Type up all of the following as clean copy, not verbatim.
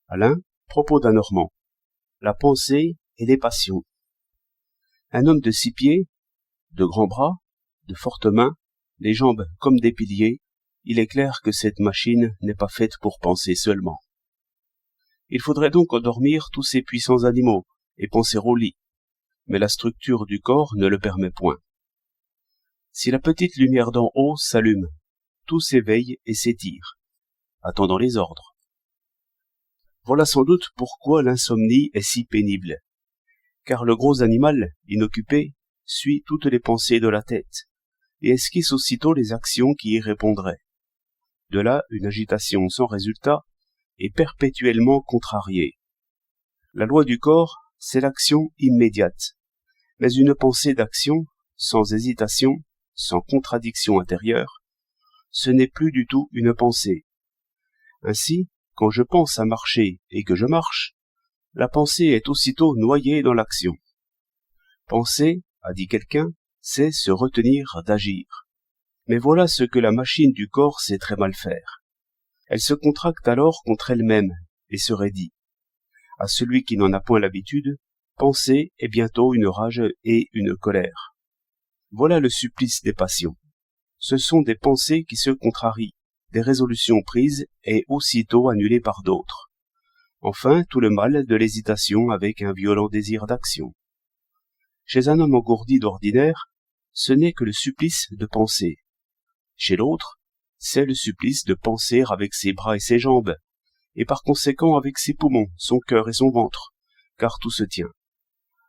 Alain, propos d'un Normand. La pensée et les passions. Un homme de 6 pieds, de grands bras, de fortes mains, les jambes comme des piliers, il est clair que cette machine n'est pas faite pour penser seulement. Il faudrait donc endormir tous ces puissants animaux et penser au lit, mais la structure du corps ne le permet point. Si la petite lumière d'en haut s'allume, tout s'éveille et s'étire, attendant les ordres. Voilà sans doute pourquoi l'insomnie est si pénible, car le gros animal, inoccupé, suit toutes les pensées de la tête, et esquisse aussitôt les actions qui y répondraient. De là une agitation sans résultat et perpétuellement contrariée. La loi du corps, c'est l'action immédiate, mais une pensée d'action, sans hésitation, sans contradiction intérieure, ce n'est plus du tout une pensée. Ainsi, quand je pense à marcher et que je marche, la pensée est aussitôt noyée dans l'action. Penser, a dit quelqu'un, c'est se retenir d'agir. Mais voilà ce que la machine du corps sait très mal faire. Elle se contracte alors contre elle-même et se raidit. À celui qui n'en a point l'habitude, penser est bientôt une rage et une colère. Voilà le supplice des passions. Ce sont des pensées qui se contrarient, des résolutions prises et aussitôt annulées par d'autres. Enfin, tout le mal de l'hésitation avec un violent désir d'action. Chez un homme engourdi d'ordinaire, ce n'est que le supplice de penser. Chez l'autre, c'est le supplice de penser avec ses bras et ses jambes, et par conséquent avec ses poumons, son cœur et son ventre, car tout se tient.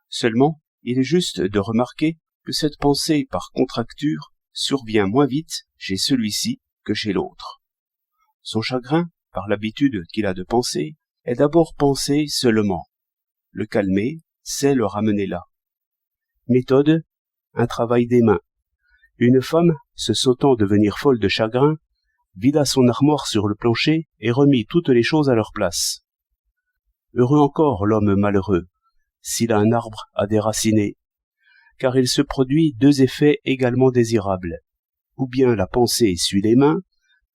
Seulement, il est juste de remarquer que cette pensée par contracture survient moins vite chez celui-ci que chez l'autre. Son chagrin, par l'habitude qu'il a de penser, est d'abord penser seulement. Le calmer, c'est le ramener là. Méthode, un travail des mains. Une femme, se sentant devenir folle de chagrin, vida son armoire sur le plancher et remit toutes les choses à leur place. Heureux encore l'homme malheureux, s'il a un arbre à déraciner, car il se produit 2 effets également désirables. Ou bien la pensée suit les mains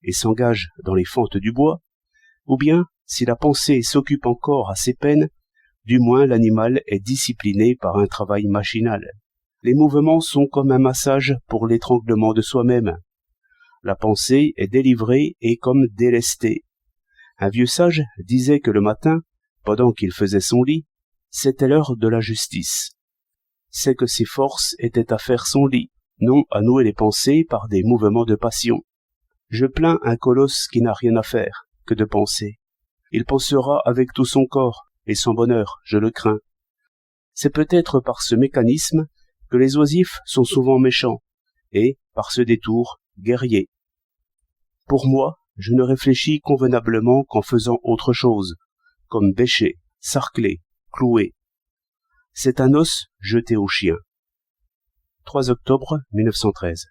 et s'engage dans les fentes du bois, ou bien, si la pensée s'occupe encore à ses peines, du moins l'animal est discipliné par un travail machinal. Les mouvements sont comme un massage pour l'étranglement de soi-même. La pensée est délivrée et comme délestée. Un vieux sage disait que le matin, pendant qu'il faisait son lit, c'était l'heure de la justice. C'est que ses forces étaient à faire son lit, non à nouer les pensées par des mouvements de passion. Je plains un colosse qui n'a rien à faire que de penser. Il pensera avec tout son corps, et sans bonheur, je le crains. C'est peut-être par ce mécanisme que les oisifs sont souvent méchants, et, par ce détour, guerriers. Pour moi, je ne réfléchis convenablement qu'en faisant autre chose, comme bêcher, sarcler, clouer. C'est un os jeté au chien. 3 octobre 1913.